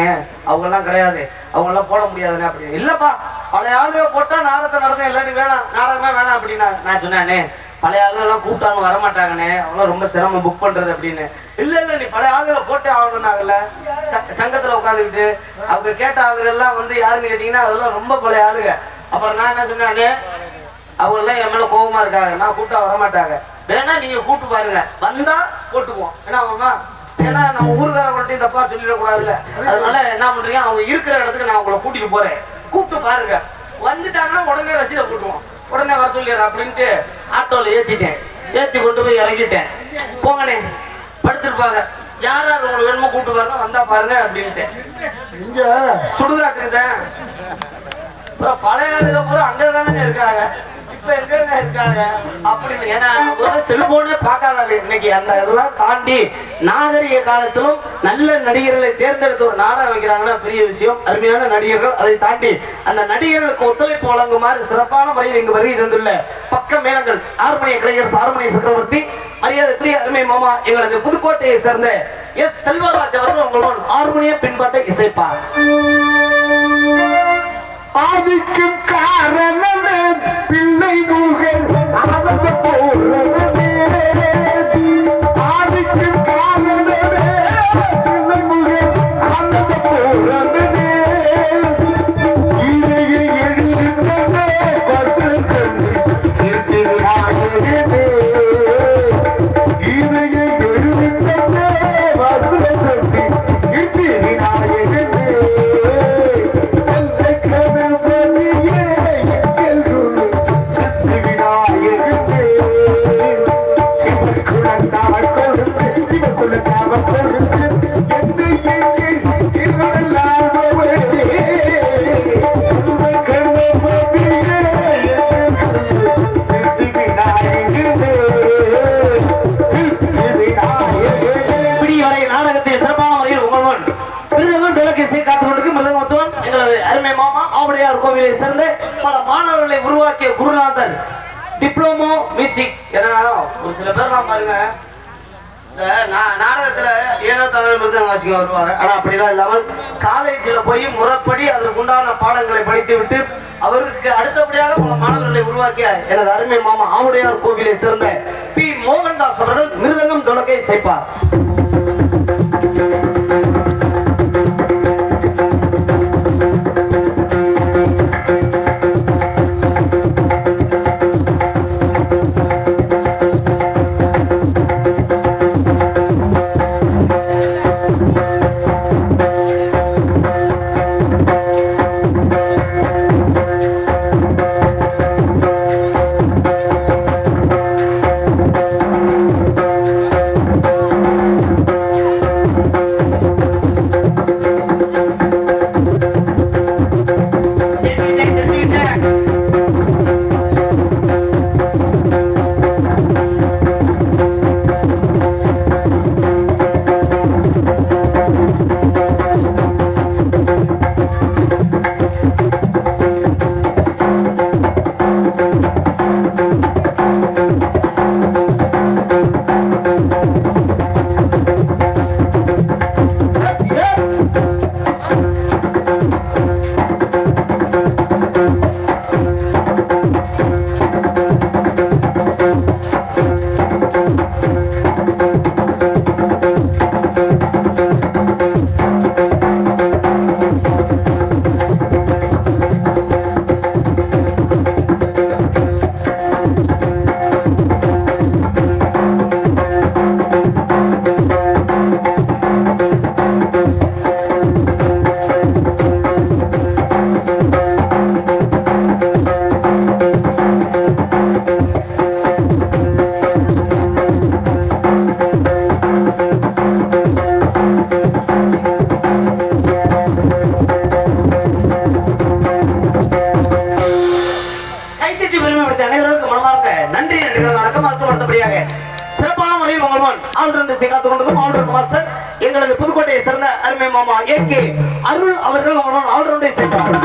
அவங்கெல்லாம் கிடையாது, அவங்கெல்லாம் போட முடியாதுண்ணே அப்படின்னு. இல்லப்பா பழைய ஆளுக போட்டா நாடகத்தை நடத்த, இல்லாட்டி வேணாம் நாடகமே வேணாம் அப்படின்னா. நான் சொன்னேன் பழைய ஆளுகள்லாம் கூப்பிட்டாலும் வரமாட்டாங்கண்ணே, அவங்களாம் ரொம்ப சிரமம் புக் பண்றது அப்படின்னு. இல்ல நீ பழைய ஆளுகளை போட்டே ஆகணும்னாங்கல்ல. சங்கத்துல உட்காந்துக்கிட்டு அவங்க கேட்ட ஆளுகள்லாம் வந்து யாருன்னு கேட்டீங்கன்னா அதெல்லாம் ரொம்ப பழைய ஆளுக. அப்புறம் நான் என்ன சொன்னேன், அவங்க எல்லாம் என் மேல கோபமா இருக்காங்க, நான் கூப்பிட்டா வரமாட்டாங்க, வேணா நீங்க கூப்பிட்டு பாருங்க, வந்தா போட்டுக்குவோம். ஏன்னா நம்ம ஊருக்காரங்கள்ட்டையும் தப்பா சொல்லிடக்கூடாதுல்ல. அதனால என்ன பண்றீங்க, அவங்க இருக்கிற இடத்துக்கு நான் உங்களை கூட்டிட்டு போறேன், கூப்பிட்டு பாருங்க, வந்துட்டாங்கன்னா உடனே ரசீதை போட்டுவோம், உடனே வர சொல்லிடுறேன் அப்படின்ட்டு ஆட்டோல ஏத்தி கொண்டு போய் இறங்கிட்டேன். போங்கண்ணே படுத்துருப்பாங்க, யார் யார் உங்களுக்கு வேணுமோ கூப்பிட்டு பாருங்க, வந்தா பாருங்க அப்படின்ட்டு. இங்க சுடுகாட்டுக்குதான் பழைய ஆளுக பூரா அங்கதானே இருக்காங்க, இப்ப எங்க இருக்காங்க அப்படின்னு. ஏன்னா செல்போனே பார்க்காதாங்க இன்னைக்கு. அந்த இதெல்லாம் தாண்டி நாகரிக காலத்திலும் நல்ல நடிகர்களை தேர்ந்தெடுத்து ஒரு நாடகம் வைக்கிறாங்கன்னா பெரிய விஷயம். அருமையான நடிகர்கள், அதை தாண்டி அந்த நடிகர்களுக்கு ஒத்துழைப்பு வழங்குமாறு சிறப்பான முறையில் இங்கு வருகை தந்துள்ள பக்க மேளங்கள் ஆறுமணிய கலைஞர் சாருமணி சக்கரவர்த்தி, மரியாதைக்குரிய அருமை மாமா எங்களது புதுக்கோட்டையை சேர்ந்த எஸ் செல்வராஜ் அவர்கள் உங்களோட ஆறுமணிய பின்பாட்டை இசைப்பார். ஆதிக்கும் காரணமே பிள்ளை முகல் ஆனந்த போறவே, ஆதிக்கும் காரணமே பிள்ளை முகல் ஆனந்த போறவே, இதையை எழுதிட்டே பத்திரக்கண்ணி நிறுத்தினாயே, இதையை எழுதிட்டே பத்திரக்கண்ணி நிறுத்தினாயே. கோவிலை சேர்ந்த பல மாணவர்களை உருவாக்கிய குருநாதன் டிப்ளமோ மியூசிக். ஏன்னா ஒரு சில பேர் நான் பாருங்க நாடகத்துல ஏனோ தமிழ் வச்சுக்க வருவாங்க, ஆனா அப்படிலாம் இல்லாமல் காலேஜில் போய் முறைப்படி அதற்குண்டான பாடங்களை படித்து விட்டு அவருக்கு அடுத்தபடியாக பல மாணவர்களை உருவாக்கிய எனது அருமை மாமா ஆவுடையார் கோவிலை சேர்ந்த பி மோகன்தாஸ் அவர்கள் மிருதங்கம் டொலக்கை சேர்ப்பார். வரிசை காத்துக் கொண்டிருக்கும் ஆல்ரவுண்ட் மாஸ்டர் எங்களது புதுக்கோட்டையை சேர்ந்த அருமை மாமா ஏகே அருள் அவர்கள் ஆல்ரவுண்டை சேர்ந்தார்.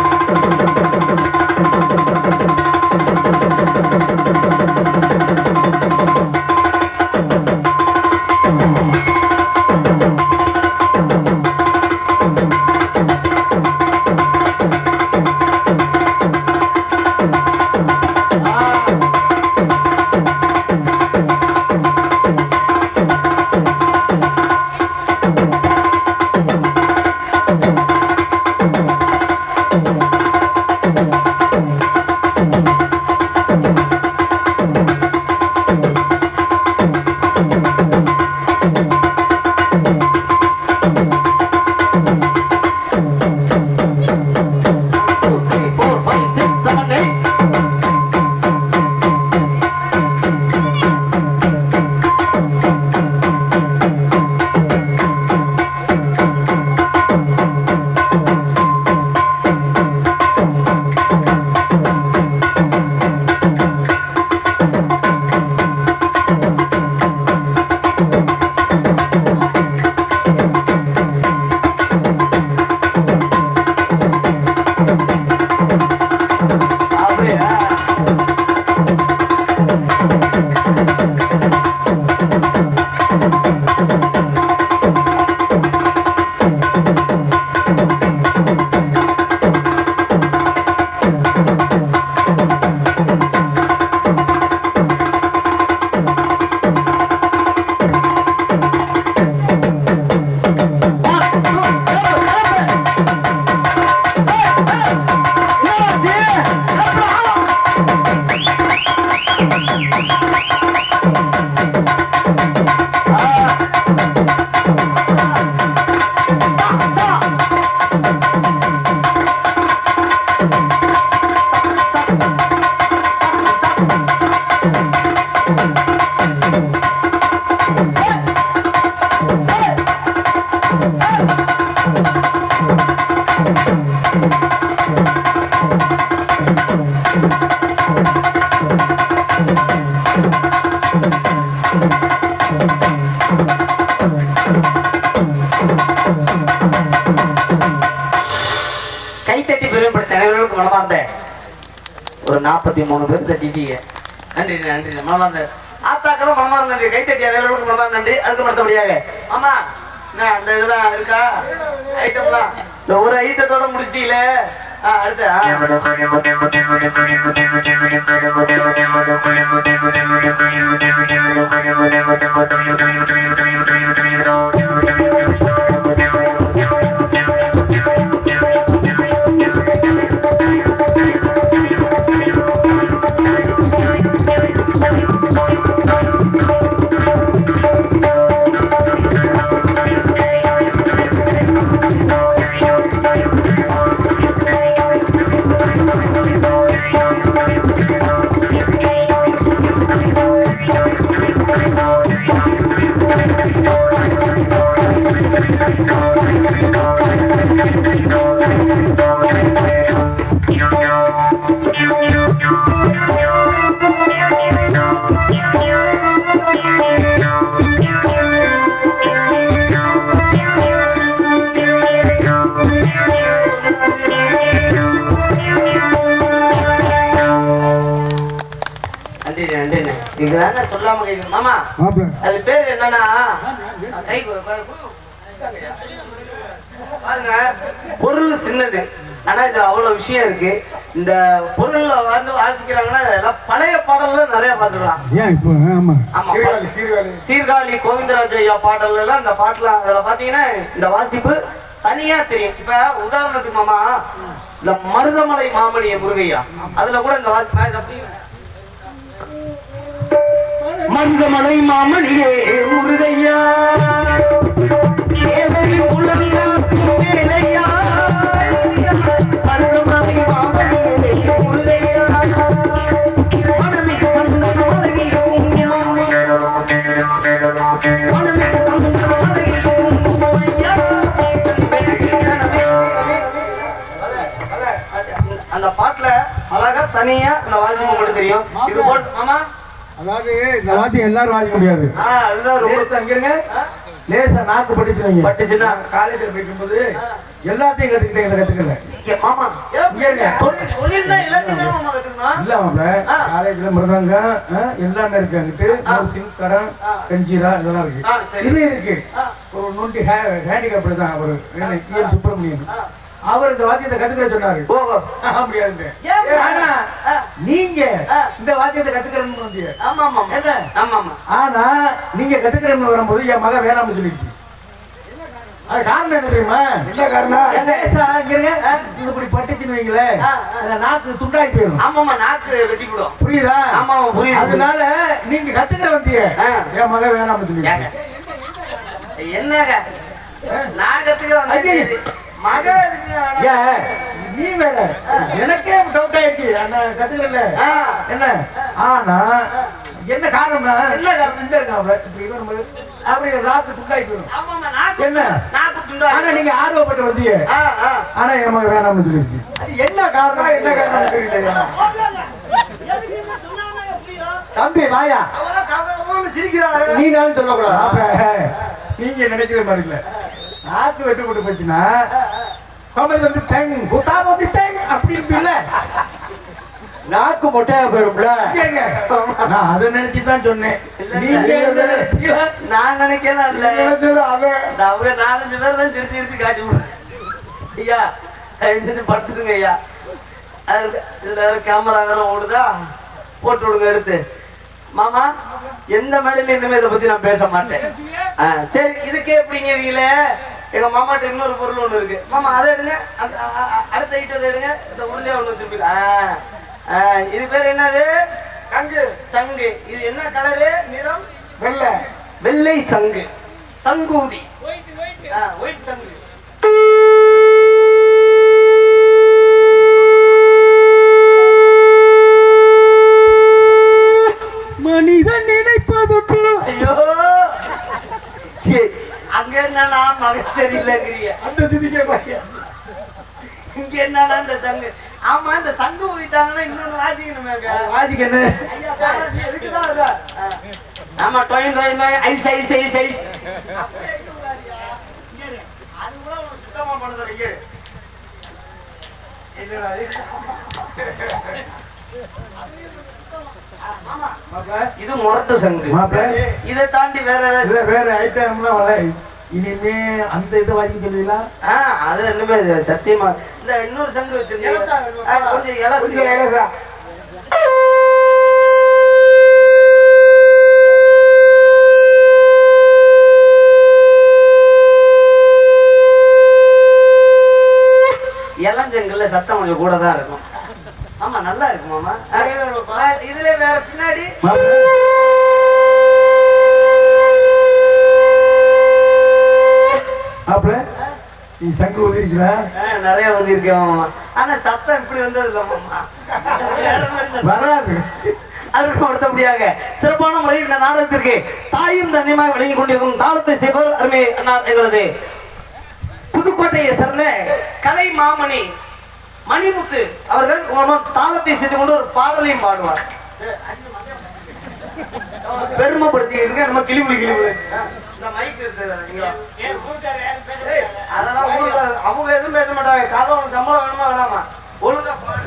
கைத்தட்டி பெருமைப்படுத்த அனைவர்களுக்கு மனமார்ந்த ஒரு 43 பேர் தட்டிட்டீங்க. நன்றி நன்றி மனமார்ந்த ஆத்தாக்களும் மனமார்ந்த நன்றி. கைத்தட்டி அனைவர்களுக்கு மனமார்ந்த நன்றி. அடுத்து மறுத்தபடியாக ஆமா என்ன அந்த இதுதான் இருக்கா ஐட்டம்லாம் இந்த ஒரு ஐட்டத்தோட முடிச்சிட்டீங்களே. அடுத்து இதுதானே சொல்லாம கேட்கணும் மாமா. அது பேர் என்னன்னா பாருங்க பொருள் சின்னது ஆனா இது அவ்வளவு விஷயம் இருக்கு. இந்த பொருள்ல வந்து வாசிக்கிறாங்கன்னா எல்லாம் பழைய பாடல்ல நிறைய பாத்துக்கலாம். சீர்காழி கோவிந்தராஜ ஐயா பாடல்ல எல்லாம் இந்த பாட்டுல அதுல பாத்தீங்கன்னா இந்த வாசிப்பு தனியா தெரியும். இப்ப உதாரணத்துக்கு மாமா இந்த மருதமலை மாமணிய முருகையா அதுல கூட இந்த வாசிப்பு மருதமலை மாமணியே முருகையா அந்த பாட்டுல அழகா தனியா அந்த வாசிப்பு மட்டும் தெரியும். இது போட்டு மாமா அதாவது இந்த வாத்தியம் எல்லாரும் வாசிக்க முடியாது. அதுதான் ரொம்ப லேசா இங்க இருங்க. லேசா நாக்கு பட்டுச்சுங்க. பட்டுச்சுன்னா காலேஜ்ல போயிடும்போது எல்லாத்தையும் கத்துக்கல. மாமா இங்க இருங்க. தொழில் தான் எல்லாத்தையும் மாமா கத்துக்கணும். இல்ல மாமா காலேஜ்ல மிருதங்கம் எல்லாமே இருக்கு. அங்கிட்டு மியூசிக் கரம் கஞ்சீரா இதெல்லாம் இருக்கு. இது இருக்கு. ஒரு நொண்டி ஹேண்டிகேப்டு தான் அவரு EM சுப்பிரமணியன். அவர் இந்த வாத்தியத்தை கத்துக்கிற சொன்னாரு. முடியாது. ஆனா நீங்க இந்த வாத்தியத்தை கத்துக்கிறேன்னு வந்தீங்க. ஆமா ஆமா என்ன ஆமா ஆமா. ஆனா நீங்க கத்துக்கிறேன்னு வரும்போது என் மகன் வேணாம்னு சொல்லிடுச்சு. அது காரணம் என்ன தெரியுமா? என்ன காரணம்? இப்படி பட்டுச்சுன்னு வைங்களேன், நாக்கு துண்டாகி போயிடும். ஆமாமா நாக்கு வெட்டி விடும். புரியுதா? ஆமா புரியுது. அதனால நீங்க கத்துக்கிற வந்தீங்க என் மகன் வேணாம்னு சொல்லிடுச்சு. என்னங்க நான் கத்துக்க வந்தேன் நீ வேற எனக்கே டவுட் ஆயிடுச்சு. கத்துக்கல என்ன. ஆனா என்ன காரணம்னா என்ன காரணம் இந்த இருக்காங்க அப்படி நாக்கு துண்டாகி போயிடும். என்ன ஆனா நீங்க ஆர்வப்பட்டு வந்தீங்க. ஆனா என் மகன் வேணாம்னு சொல்லிடுச்சு. அது என்ன காரணம்? என்ன காரணம் தெரியல. தம்பி வாயா சிரிக்கிறாங்க. நீ நானும் சொல்லக்கூடாது. நீங்க நினைக்கிற மாதிரி இல்ல. நாக்கு வெட்டு போட்டு போச்சுன்னா வந்து டேங் குத்தா வந்து டேங் அப்படி இல்ல நாக்கு மொட்டையா போயிரும்ல. நான் அதை நினைச்சுதான் சொன்னேன். நீங்க நான் நினைக்கலாம் இல்ல. அவங்க 4-5 பேர் தான் சிரிச்சு சிரிச்சு காட்டி ஐயா படுத்துட்டுங்க ஐயா. கேமரா வேற ஓடுதா போட்டு விடுங்க எடுத்து. மாமா எந்த மேடையில இனிமே இதை பத்தி நான் பேச மாட்டேன். சரி இதுக்கே எப்படிங்க வீல எங்க மாமாட்ட இன்னொரு பொருள் ஒண்ணு இருக்கு. மாமா அதை எடுங்க. அடுத்த ஐட்டத்தை எடுங்க. இந்த உருளையா ஒண்ணு வச்சிருப்பீங்க. இது பேர் என்னது? சங்கு. சங்கு. இது என்ன கலரு? நிறம் வெள்ளை. வெள்ளை சங்கு. சங்கூதி. ஒயிட் சங்கு. மனிதன் நினைப்பது. ஐயோ அங்க என்னன்னா மகன் சரியில்லைங்கிறிய அந்த துதிக்க பாக்கிய. இங்க என்னன்னா இந்த சங்கு. ஆமா இந்த சங்கு ஊதிட்டாங்கன்னா இன்னொன்னு வாசிக்கணுமே. வாசிக்க என்ன? ஆமா டொயின் டொயின் ஐஸ் ஐஸ் ஐஸ் ஐஸ். அது கூட ஒரு சுத்தமா பண்ணுறீங்க. இது முரட்டு சங்கு. இதை தாண்டி வேற ஏதாவது வேற ஐட்டம்லாம் வர இனிமே அந்த இதை வாங்கி சொல்லுவீங்களா? அது இன்னுமே சத்தியமா இந்த இன்னொரு சங்கு வச்சிருக்கீங்க. கொஞ்சம் இலசா இளஞ்சங்குல சத்தம் கொஞ்சம் கூட தான் இருக்கும். ஆமா நல்லா இருக்கும் மாமா. இதுல வேற பின்னாடி அப்புறம் நீ சங்கு ஊதிருக்கா? நிறைய வந்திருக்கேன் மாமா. ஆனா சத்தம் இப்படி வந்தது இல்லை மாமா. வராது. அதற்கு அடுத்தபடியாக சிறப்பான முறையில் இந்த நாடகத்திற்கு தாயும் தந்தையுமாக விளங்கி கொண்டிருக்கும் தாளத்தை செய்வர் அருமை அண்ணா எங்களது புதுக்கோட்டையை சேர்ந்த கலை மாமணி மணிமுத்து அவர்கள் தாளத்தை செய்து கொண்டு ஒரு பாடலையும் பாடுவார். பெருமைப்படுத்தி இருக்க நம்ம கிளிபுலி கிளிபுலி அதெல்லாம் அவங்க எதுவும் பேச மாட்டாங்க. காலம் சம்பளம் வேணுமா வேணாமா ஒழுங்கா பாடு.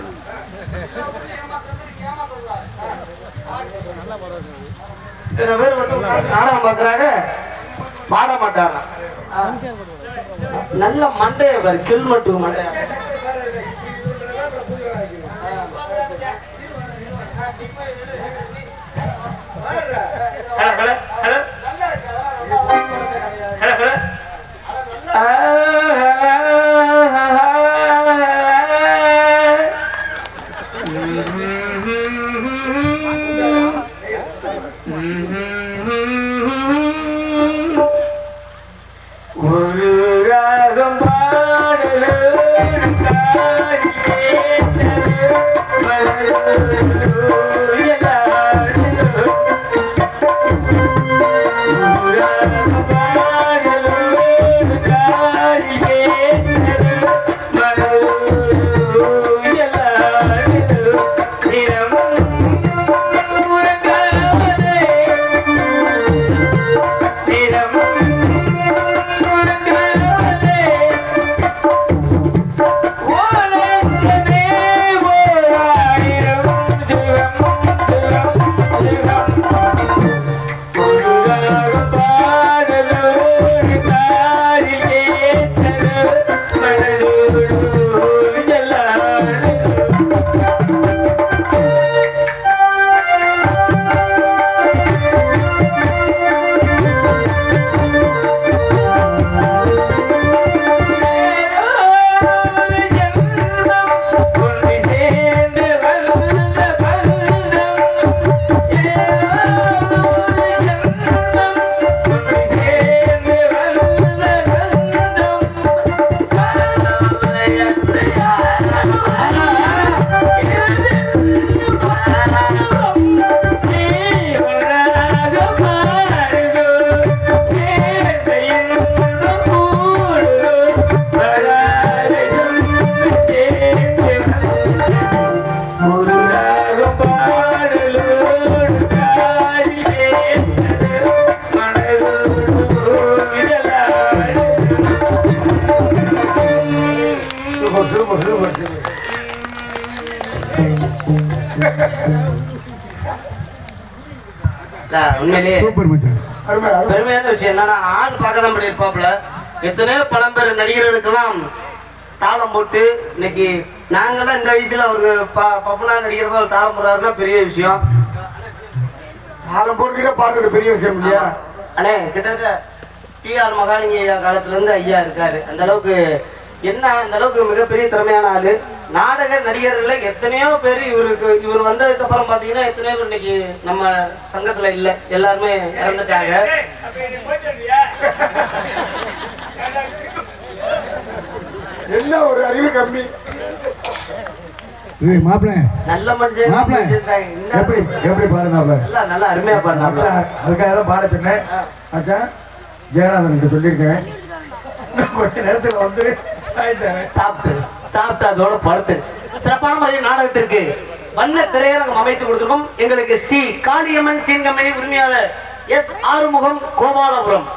சில பேர் வந்து நாடகம் பாக்குறாங்க பாட மாட்டாங்க. நல்ல மண்டைய பாரு கில்மட்டு மண்டைய. ஒரு ராகம் பாடல் உண்மையிலேயே சூப்பர் மச்சான். அருமை அருமை. பெருமையான விஷயம் என்னன்னா ஆள் பார்க்க தான் இருப்பாப்புல. எத்தனையோ பழம்பெரும் நடிகர்களுக்கெல்லாம் தாளம் போட்டு இன்னைக்கு நாங்கெல்லாம் இந்த வயசுல அவருக்கு பப்புனா நடிகர் போது தாளம் போடுறாருன்னா பெரிய விஷயம். தாளம் போட்டுக்கிட்டே பாடுறது பெரிய விஷயம் இல்லையா? அண்ணே கிட்டத்தட்ட டிஆர் மகாலிங்க ஐயா காலத்துல இருந்து ஐயா இருக்காரு. அந்த அளவுக்கு என்ன, அந்த அளவுக்கு மிகப்பெரிய திறமையான ஆளு. நாடக நடிகர்கள்ல எத்தனையோ பேர் இவர் வந்ததுக்கு அப்புறம் பாத்தீங்கன்னா எத்தனையோ பேர் இன்னைக்கு நம்ம சங்கத்துல இல்ல, எல்லாருமே இறந்துட்டாங்க. என்ன ஒரு அறிவு கம்மி. மாப்பிள்ள நல்ல மனுஷன் எப்படி எப்படி பாருங்க, நல்லா அருமையா பாருங்க. அதுக்காக தான் பாட சொன்னேன். அச்சா ஜெயநாதன் சொல்லியிருக்கேன், கொஞ்ச நேரத்துல வந்து சாப்பிட்டு அதோட படுத்து சிறப்பான முறையில் நாடகத்திற்கு வண்ண திரையரங்கம் அமைத்து கொடுத்திருக்கும் எங்களுக்கு ஸ்ரீ காளியம்மன் தீன்கம்பெனி உரிமையாளர் எஸ் ஆறுமுகம் கோபாலபுரம்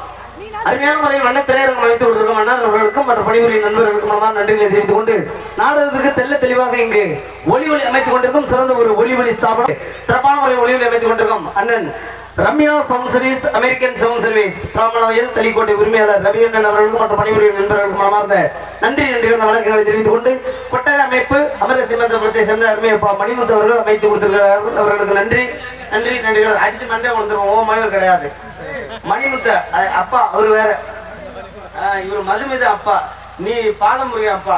அருமையான முறையில் வண்ண திரையரங்கம் அமைத்து கொடுத்திருக்கும் அண்ணா அவர்களுக்கும் மற்ற பணிபுரியும் நண்பர்களுக்கும் நன்றிகளை தெரிவித்துக் கொண்டு நாடகத்திற்கு தெல்ல தெளிவாக இங்கு ஒளி அமைத்துக் கொண்டிருக்கும் சிறந்த ஒரு ஒளி ஸ்தாபனம் சிறப்பான முறையில் ஒளி அமைத்துக் கொண்டிருக்கும் அண்ணன் Ramya sound service American sound service Bramanavayal Thalikottai உரிமையாளர் ரவியண்ணன் அவர்களுக்கும் மற்ற பணிபுரியும் நண்பர்களுக்கும் மனமார்ந்த நன்றிகள் வணக்கங்களை தெரிவித்துக் கொண்டு கொட்டக அமைப்பு அமர சிமந்தபுரத்தை சேர்ந்த அருமையப்பா மணிமுத்து அவர்கள் அமைத்து கொடுத்திருக்கிறார்கள். அவர்களுக்கு நன்றிகள். அடிச்சு மண்டே வந்துருவோம். மகள் கிடையாது மணிமுத்த அப்பா, அவரு வேற, இவர் மதுமித அப்பா, நீ பாலமுருகன் அப்பா.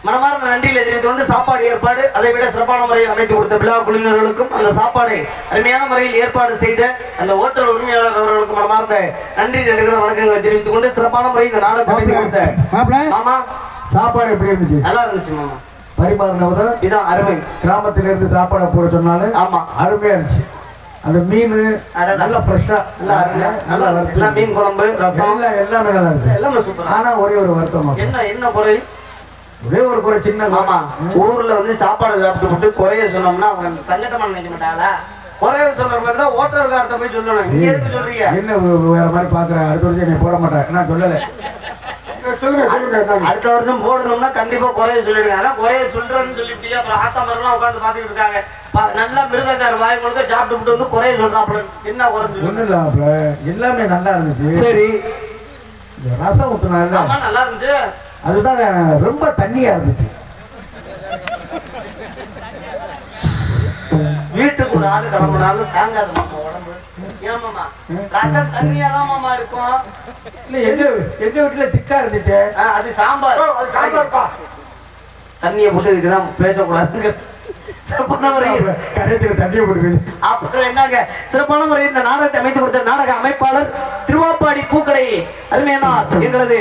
மனமார்ந்த நன்றிகளை தெரிவித்துக் கொண்டு சாப்பாடு ஏற்பாடு அதை விட சிறப்பான முறையில் அமைத்து கொடுத்த விழா குழுவினர்களுக்கும் அந்த சாப்பாடை அருமையான முறையில் ஏற்பாடு செய்த அந்த ஓட்டல் உரிமையாளர் அவர்களுக்கும் மனமார்ந்த நன்றிகள் வணக்கங்களை தெரிவித்துக் கொண்டு சிறப்பான முறையில் இந்த நாடகத்தை அமைத்து கொடுத்த மாமா சாப்பாடு எப்படி இருந்துச்சு? நல்லா இருந்துச்சு மாமா. பரிமாறினவர் இதான் அருமை. கிராமத்தில இருந்து சாப்பாடு போட சொன்னாலும் ஆமா அருமையா இருந்துச்சு. அந்த மீன் நல்லா ஃப்ரெஷ்ஷா நல்லா மீன் குழம்பு ரசம் எல்லாமே நல்லா இருந்துச்சு. எல்லாமே சூப்பர். ஆனா ஒரே ஒரு வருத்தம், என்ன குறை? ஒரே ஒரு குறை சின்ன. ஆமா, ஊர்ல வந்து சாப்பாடு சாப்பிட்டு போட்டு குறைய சொன்னோம்னா அவங்க சங்கட்டமா நினைக்க மாட்டாங்களா? குறைய சொல்ற மாதிரி தான் ஓட்டல்கார்ட்ட போய் சொல்லணும். நீங்க எதுக்கு சொல்றீங்க? என்ன வேற மாதிரி பாக்குறேன். அடுத்த வருஷம் நீ போட மாட்டேன், நான் சொல்லல. அடுத்த வருஷம் போடணும்னா கண்டிப்பா குறைய சொல்லிடுங்க. அதான் குறைய சொல்றேன்னு சொல்லிட்டு அப்புறம் ஆத்தா மரம் உட்காந்து பாத்துக்கிட்டு இருக்காங்க. நல்லா மிருதக்கார வாய் முழுக்க சாப்பிட்டு வந்து குறைய சொல்றாப்ல. என்ன குறைஞ்சு ஒண்ணு இல்ல, எல்லாமே நல்லா இருந்துச்சு. சரி, ரசம் ஊத்துனால நல்லா இருந்துச்சு. அதுதான் ரொம்ப தண்ணியா இருந்துச்சு. வீட்டுக்கு ஒரு ஆளு கிளம்புனாலும் தாங்காது மாமா உடம்பு. ஏமாமா ரசம் தண்ணியா தான் மாமா இருக்கும். இல்ல எங்க வீட்டுல திக்கா இருந்துச்சு. அது சாம்பார். தண்ணியை போட்டு இதுக்குதான் பேசக்கூடாதுங்க. சிறப்பான முறையில் கடைசியில் தண்ணியை போட்டு அப்புறம் என்னங்க சிறப்பான முறையில் இந்த நாடகத்தை அமைத்து கொடுத்த நாடக அமைப்பாளர் திருவாப்பாடி பூக்கடை அருமையானார் எங்களது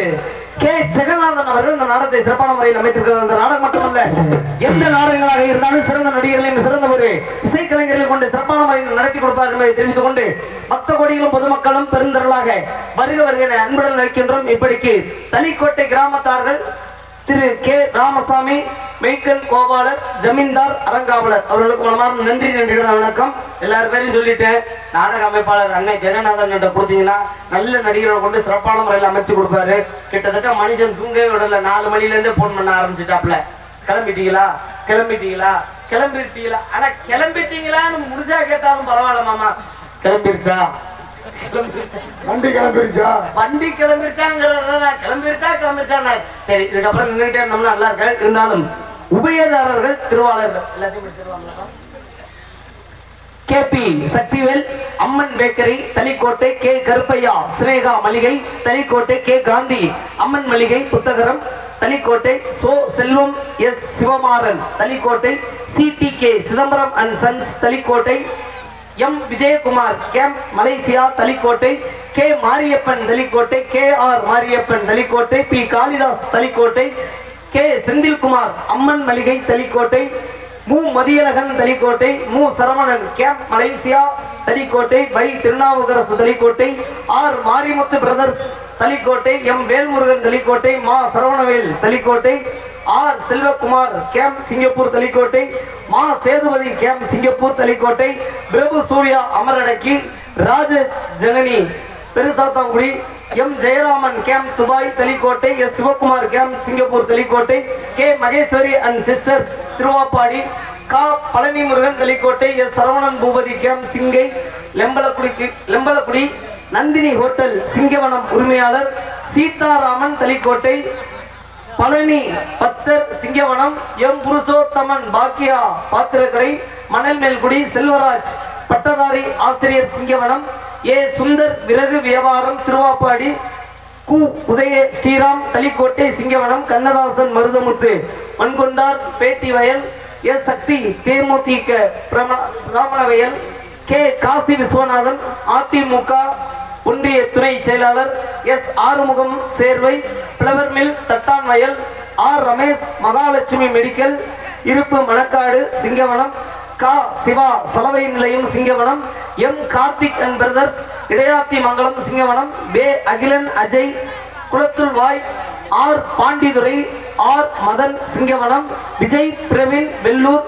கே ஜெகநாதன் அவர்கள் இந்த நாடகத்தை சிறப்பான முறையில் அமைத்திருக்கிறார். இந்த நாடகம் மட்டுமல்ல, எந்த நாடகங்களாக இருந்தாலும் சிறந்த நடிகர்களையும் சிறந்த ஒரு இசைக்கலைஞர்களை கொண்டு சிறப்பான முறையில் நடத்தி கொடுப்பார் என்பதை தெரிவித்துக் கொண்டு பக்த கோடிகளும் பொதுமக்களும் பெருந்திரளாக வருகிற அன்புடன் நிற்கின்றோம். இப்படிக்கு தளிக்கோட்டை கிராமத்தார்கள் திரு கே ராமசாமி, மெய்க்கல் கோபாலர், ஜமீன்தார், அரங்காவலர் அவர்களுக்கு மனமார்ந்த நன்றிகள் வணக்கம். எல்லாரும் பேரையும் சொல்லிட்டேன். நாடக அமைப்பாளர் அன்னை ஜெகநாதன் என்ற கொடுத்தீங்கன்னா நல்ல நடிகர்களை கொண்டு சிறப்பான முறையில் அமைச்சு கொடுப்பாரு. கிட்டத்தட்ட மனுஷன் தூங்கவே விடல. 4 மணில இருந்தே போன் பண்ண ஆரம்பிச்சுட்டாப்ல. கிளம்பிட்டீங்களா? ஆனா கிளம்பிட்டீங்களான்னு முடிஞ்சா கேட்டாலும் பரவாயில்ல மாமா. கிளம்பிருச்சா? வண்டி கிளம்பிருச்சா? வண்டி கிளம்பிருச்சா. சரி, இதுக்கப்புறம் நின்றுட்டே இருந்தோம்னா நல்லா இருக்க. இருந்தாலும் உபயதாரர்கள் திருவாளர்கள் எல்லாத்தையும் KP Sakthivel, Amman bakery Thalikottai, K Karuppaiya Sneha மளிகை தளிக்கோட்டை, கே காந்தி அம்மன் மளிகை புத்தகரம் தளிக்கோட்டை, சோ Selvam, S Sivamaran Thalikottai, CTK Chidambaram and sons Thalikottai, M Vijayakumar camp Malaysia Thalikottai, K Mariyappan Thalikottai, KR Mariyappan Thalikottai, P Kalidas Thalikottai, K Senthilkumar Amman மளிகை தளிக்கோட்டை, மு மதியழகன் தளிக்கோட்டை, மு சரவணன் கேம்ப் மலேசியா தளிக்கோட்டை, வை Thirunavukkarasu Thalikottai, R Marimuthu brothers Thalikottai, M Velmurugan Thalikottai, மா Saravanavel Thalikottai, R Selvakumar camp Singapore Thalikottai, மா Sethupathi camp Singapore Thalikottai, Prabhu Surya Amaradakki, Rajesh Janani Perusathankudi, M Jayaraman camp Dubai Thalikottai, S Sivakumar camp Singapore Thalikottai, K Maheswari and sisters Thiruvappadi, கா Palani Murugan Thalikottai, S Saravanan Boopathi camp Singai Lembalakudi Nandini hotel சிங்கவனம் உரிமையாளர் சீதாராமன் தளிக்கோட்டை, பழனி பத்தர் சிங்கவனம், M Purushothaman பாக்கியா பாத்திரக்கடை மணல்மேல்குடி, செல்வராஜ் பட்டதாரி ஆசிரியர் சிங்கவனம், ஏ சுந்தர் விறகு வியாபாரம் திருவாப்பாடி, கு உதய ஸ்ரீராம் தளிக்கோட்டை சிங்கவனம், கண்ணதாசன் மருதமுத்து மண்கொண்டார் பேட்டி வயல், எஸ் சக்தி தேமுதிக பிராமணவயல், கே காசி விஸ்வநாதன் அதிமுக ஒன்றிய துணை செயலாளர், S Arumugam Servai flower mill Thattan Vayal, R Ramesh Mahalakshmi medical இருப்பு மணக்காடு சிங்கவனம், கா சிவா சலவை நிலையம் Singavanam, M Karthik and brothers Idaiyathi Mangalam Singavanam, பே Akilan Ajay Kulathulvai, R Pandidurai, R Madhan Singavanam, Vijay Praveen Vellur,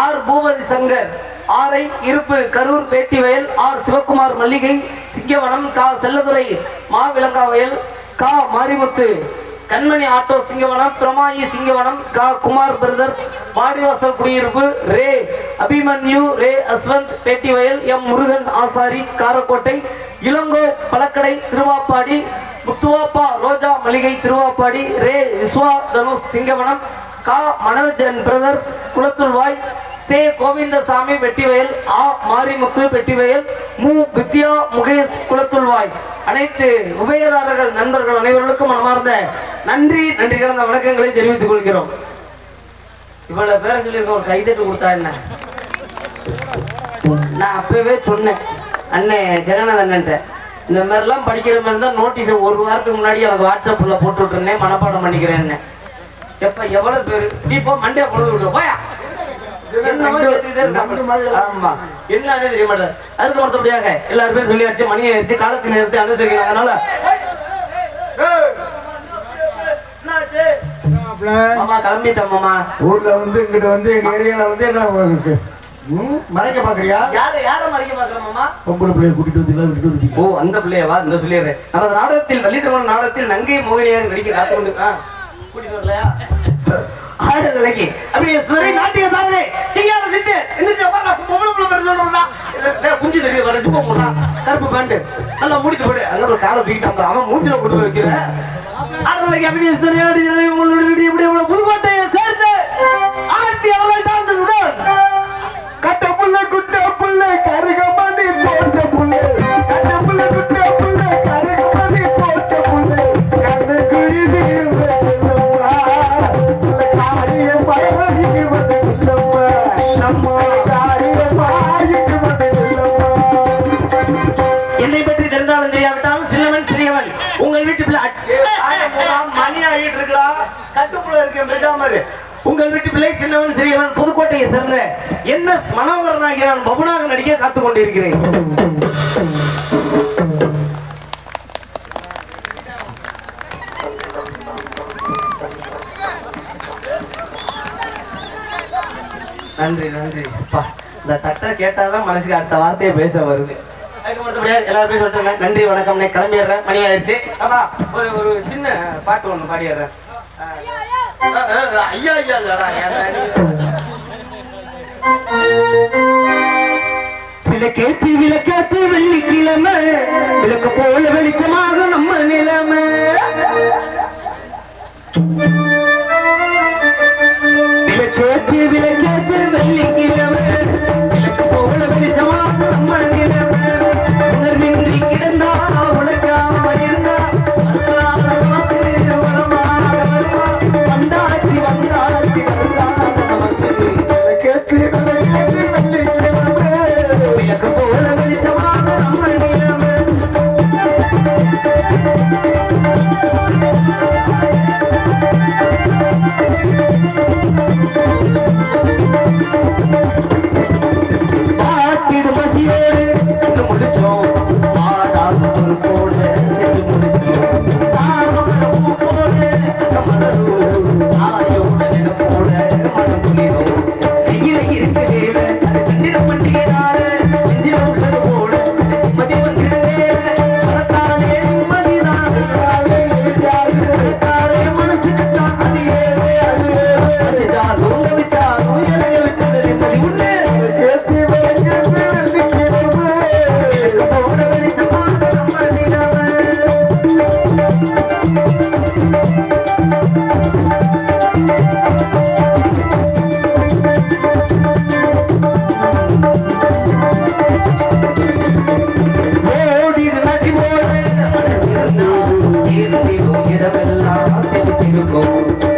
R Boopathi Sankar ஆரை இருப்பு கரூர் பேட்டிவயல், ஆர் சிவகுமார் மல்லிகை சிங்கவனம், கா செல்லதுரை மாவிலங்காவயல், கா மாரிமுத்து கண்மணி ஆட்டோ சிங்கவனம், பிரமாயி சிங்கவனம், கா குமார் பிரதர்ஸ் வாடிவாசல் குடியிருப்பு, ரே அபிமன்யு ரே அஸ்வந்த் பேட்டிவயல், எம் முருகன் ஆசாரி காரக்கோட்டை, இளங்கோ பழக்கடை திருவாப்பாடி, முத்துவாப்பா ரோஜா மளிகை திருவாப்பாடி, ரே விஸ்வா தனுஷ் சிங்கவனம், கா மனோஜன் பிரதர்ஸ் குளத்துள்வாய், சே கோவிந்தசாமி வெட்டிவயல், ஆ மாரிமுத்து வெட்டிவயல், மு வித்யா முகேஷ் குளத்துள்வாய். அனைத்து உபயதாரர்கள் நண்பர்கள் அனைவர்களுக்கும் மனமார்ந்த நன்றி கலந்த வணக்கங்களை தெரிவித்துக் கொள்கிறோம். இவ்வளவு பேரை சொல்லியிருக்க ஒரு கைதட்டு கொடுத்தா என்ன? நான் அப்பவே சொன்னேன் அண்ணே ஜெகநாதன் இந்த மாதிரிலாம் படிக்கிற மாதிரி தான் நோட்டீஸ் ஒரு வாரத்துக்கு முன்னாடி எனக்கு வாட்ஸ்அப்ல போட்டு விட்டுருந்தேன், மனப்பாடம் பண்ணிக்கிறேன். எப்ப எவ்வளவு பேரு இப்போ மண்டே பொழுது விட்டு போயா என்ன தெரிய மாட்டேன். அதுக்கு மொத்தப்படியாக எல்லாரும் பேரும் சொல்லியாச்சு, மணி ஆயிடுச்சு, காலத்தின் நேரத்தை அனுசரிக்கலாம். அதனால மாமா கிளம்பிட்டேன் மாமா. ஊர்ல வந்து இங்கிட்ட வந்து எங்க ஏரியால வந்து என்ன மறைக்க பாக்குறியா? யார மறைக்க பாக்குறேன் மாமா? பொம்பளை பிள்ளைய கூட்டிட்டு வந்து. ஓ அந்த பிள்ளையவா? இந்த சொல்லிடுறேன். நமது நாடகத்தில் வள்ளித்திருமண நாடகத்தில் நங்கை மோகினியாக நடிக்க காத்து கொண்டு கூட்டிட்டு வரலையா? ஆடலைக்கு அப்படியே சுரை நாட்டிய தானே செய்யாத சிட்டு எந்திரிச்சு வர பொம்பளை பிள்ளை பெருந்தோம்டா குஞ்சு தெரியுது வர சும்மா போடா கருப்பு பேண்ட் நல்லா மூடிட்டு போடு. அங்க ஒரு காலை தூக்கிட்டான் அவன் மூஞ்சில கொண்டு போய் வைக்கிற. ஆடலைக்கு அப்படியே சுரையாடி உங்களுடைய இப்படி புதுக்கோட்டையை சேர்த்து ஆர்த்தி அவர்கள் டான்ஸ் கட்ட புள்ள குட்ட புள்ள கருகமணி போட்ட புள்ள, கட்ட புள்ள குட்ட புள்ள கருகமணி போட்ட புள்ள, கண்ணு குயிலி காரியம் பரவகிக்கு வந்து இல்லம்மா, நம்ம காரியம் பாயிக்கு வந்து இல்லம்மா. என்னை பற்றி தெரிந்தாலும் தெரியாவிட்டாலும் சின்னவன் சிறியவன் உங்கள் வீட்டு பிள்ளை மணி ஆகிட்டு இருக்கலாம். கட்டுப்புள்ள இருக்கேன் பெட்டாமரு. உங்கள் வீட்டு பிள்ளை சின்னவன் சிறியவன் புதுக்கோட்டையை சேர்ந்த என்.எஸ். மனோகரனாகிய நான் பபுனாக நடிக்க காத்துக் கொண்டிருக்கிறேன். நன்றி நன்றி. இந்த தட்டை கேட்டாதான் மனசுக்கு அடுத்த வார்த்தையை பேச வருது. எல்லாருமே சொல்லிட்டு நன்றி வணக்கம். கிளம்பிடுறேன், மணி ஆயிடுச்சு. அப்பா ஒரு சின்ன பாட்டு ஒண்ணு பாடிடுறேன். ஐயா ஐயா விளக்கேத்தி விளக்கேத்தி வெள்ளிக்கிழமை விளக்கு போல வெளிச்சமாக நம்ம நிலைமை. விளக்கேத்தி விளக்கேத்தி வெள்ளிக்கிழமை விளக்கு போல வெளிச்சமாக நம்ம நிலைமை. உணர்வின்றி கிடந்தா உழைக்காம இருந்தா வந்தாச்சு வந்தாச்சு கேட்டு விளக்கு போல வெளிச்சமாக நம்ம நிலைமை. திருத்திடும் இடமெல்லாம் செலுத்திருக்கும்